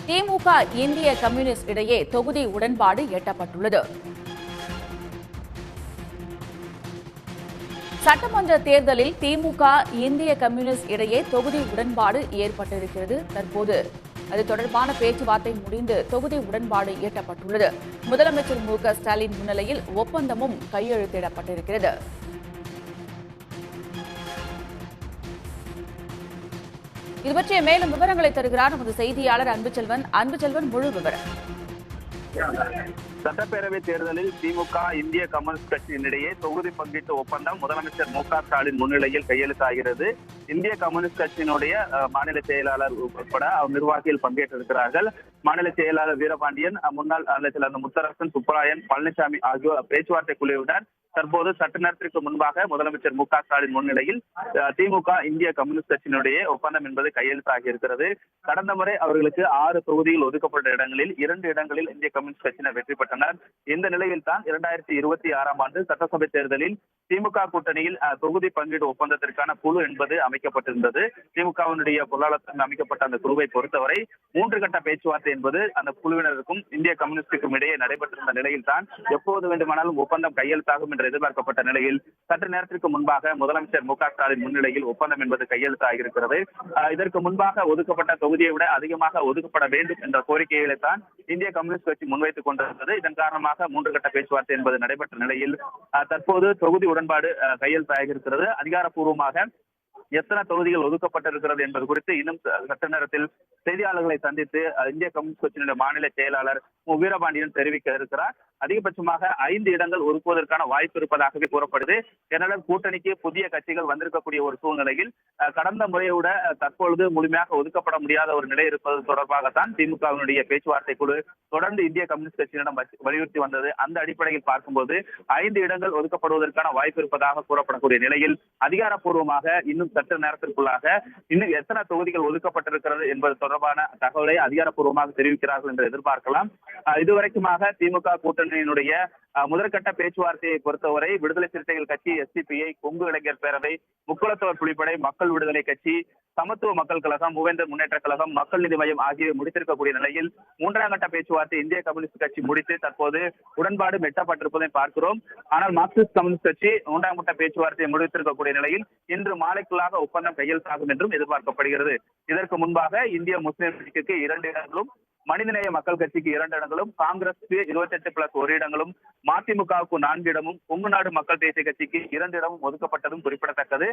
திமுக இந்திய கம்யூனிஸ்ட் இடையே தொகுதி உடன்பாடு எட்டப்பட்டுள்ளது. சட்டமன்ற தேர்தலில் திமுக இந்திய கம்யூனிஸ்ட் இடையே தொகுதி உடன்பாடு ஏற்பட்டிருக்கிறது. தற்போது அது தொடர்பான பேச்சுவார்த்தை முடிந்து தொகுதி உடன்பாடு எட்டப்பட்டுள்ளது. முதலமைச்சர் மு.க.ஸ்டாலின் முன்னிலையில் ஒப்பந்தமும் கையெழுத்திடப்பட்டிருக்கிறது. இது பற்றிய மேலும் விவரங்களை தருகிறார் நமது செய்தியாளர் அன்புச்செல்வன். அன்புச்செல்வன், முழு விவரம். சட்டப்பேரவை தேர்தலில் திமுக இந்திய கம்யூனிஸ்ட் கட்சியினிடையே தொகுதி பங்கீட்டு ஒப்பந்தம் முதலமைச்சர் மு.க.ஸ்டாலின் முன்னிலையில் கையெழுத்தாகிறது. இந்திய கம்யூனிஸ்ட் கட்சியினுடைய மாநில செயலாளர் உட்பட நிர்வாகிகள் பங்கேற்றிருக்கிறார்கள். மாநில செயலாளர் வீரபாண்டியன், முன்னாள் செயலாளர் முத்தரசன், சுப்பராயன், பழனிசாமி ஆகியோர் பேச்சுவார்த்தை குழுவினர் தற்போது சற்று நேரத்திற்கு முன்பாக முதலமைச்சர் மு.க.ஸ்டாலின் முன்னிலையில் திமுக இந்திய கம்யூனிஸ்ட் கட்சியினுடைய ஒப்பந்தம் என்பது கையெழுத்தாகி இருக்கிறது. கடந்த முறை அவர்களுக்கு 6 தொகுதியில் ஒதுக்கப்பட்ட இடங்களில் 2 இடங்களில் இந்திய கம்யூனிஸ்ட் கட்சியினர் வெற்றி பெற்றனர். இந்த நிலையில் தான் 2026ஆம் ஆண்டு சட்டசபை தேர்தலில் திமுக கூட்டணியில் தொகுதி பங்கீடு ஒப்பந்தத்திற்கான குழு என்பது அமைக்கப்பட்டிருந்தது. திமுகவினுடைய பொருளாளர் அமைக்கப்பட்ட அந்த குழுவை பொறுத்தவரை 3 கட்ட பேச்சுவார்த்தை என்பது அந்த குழுவினருக்கும் இந்திய கம்யூனிஸ்டுக்கும் இடையே நடைபெற்றிருந்த நிலையில் தான் எப்போது வேண்டுமானாலும் ஒப்பந்தம் கையெழுத்தாகும் என்று எதிர்பார்க்கப்பட்ட நிலையில் சற்று நேரத்திற்கு முன்பாக முதலமைச்சர் மு.க.ஸ்டாலின் முன்னிலையில் ஒப்பந்தம் என்பது கையெழுத்தாகியிருக்கிறது. இதற்கு முன்பாக ஒதுக்கப்பட்ட தொகுதியை விட அதிகமாக ஒதுக்கப்பட வேண்டும் என்ற கோரிக்கைகளை தான் இந்திய கம்யூனிஸ்ட் கட்சி முன்வைத்துக் கொண்டிருந்தது. இதன் காரணமாக 3 கட்ட பேச்சுவார்த்தை என்பது நடைபெற்ற நிலையில் தற்போது தொகுதி உடன்பாடு கையெழுத்தாகியிருக்கிறது. அதிகாரப்பூர்வமாக எத்தனை தொகுதிகள் ஒதுக்கப்பட்டிருக்கிறது என்பது குறித்து இன்னும் சற்று நேரத்தில் செய்தியாளர்களை சந்தித்து இந்திய கம்யூனிஸ்ட் கட்சியினுடைய மாநில செயலாளர் வீரபாண்டியன் தெரிவிக்க இருக்கிறார். அதிகபட்சமாக 5 இடங்கள் ஒதுக்குவதற்கான வாய்ப்பு இருப்பதாகவே கூறப்படுது. ஏனென்றால் கூட்டணிக்கு புதிய கட்சிகள் வந்திருக்கக்கூடிய ஒரு சூழ்நிலையில் கடந்த முறையோட தற்பொழுது முழுமையாக ஒதுக்கப்பட முடியாத ஒரு நிலை இருப்பது தொடர்பாகத்தான் திமுகவினுடைய பேச்சுவார்த்தை குழு தொடர்ந்து இந்திய கம்யூனிஸ்ட் கட்சியிடம் வலியுறுத்தி வந்தது. அந்த அடிப்படையில் பார்க்கும்போது 5 இடங்கள் ஒதுக்கப்படுவதற்கான வாய்ப்பு இருப்பதாக கூறப்படக்கூடிய நிலையில் அதிகாரப்பூர்வமாக இன்னும் சற்று நேரத்திற்குள்ளாக இன்னும் எத்தனை தொகுதிகள் ஒதுக்கப்பட்டிருக்கிறது என்பது தொடர்பான தகவலை அதிகாரப்பூர்வமாக தெரிவிக்கிறார்கள் என்று எதிர்பார்க்கலாம். இதுவரைக்குமாக திமுக கூட்டணியினுடைய முதற்கட்ட பேச்சுவார்த்தையை பொறுத்தவரை விடுதலை சிறுத்தைகள் கட்சி, எஸ்டிபிஐ, கொங்கு இளைஞர் பேரவை, முக்குளத்தோர் புலிப்படை, மக்கள் விடுதலை கட்சி, சமத்துவ மக்கள் கழகம், மூவேந்தர் முன்னேற்ற கழகம், மக்கள் நீதி மையம் ஆகியவை முடித்திருக்கக்கூடிய நிலையில் 3ஆம் கட்ட பேச்சுவார்த்தை இந்திய கம்யூனிஸ்ட் கட்சி முடித்து தற்போது உடன்பாடு எட்டப்பட்டிருப்பதை பார்க்கிறோம். ஆனால் மார்க்சிஸ்ட் கம்யூனிஸ்ட் கட்சி 3ஆம் கட்ட பேச்சுவார்த்தையை முடித்திருக்கக்கூடிய நிலையில் இன்று மாலைக்குள்ளாக ஒப்பந்தம் கையெழுத்தாகும் என்றும் எதிர்பார்க்கப்படுகிறது. இதற்கு முன்பாக இந்திய முஸ்லிம் லீக்கிற்கு 2 இடங்களும், மனிதநேய மக்கள் கட்சிக்கு 2 இடங்களும், காங்கிரஸுக்கு 28+1 இடங்களும், மதிமுகவுக்கு 4 இடமும், கொங்கு நாடு மக்கள் தேசிய கட்சிக்கு 2 இடமும் ஒதுக்கப்பட்டதும் குறிப்பிடத்தக்கது.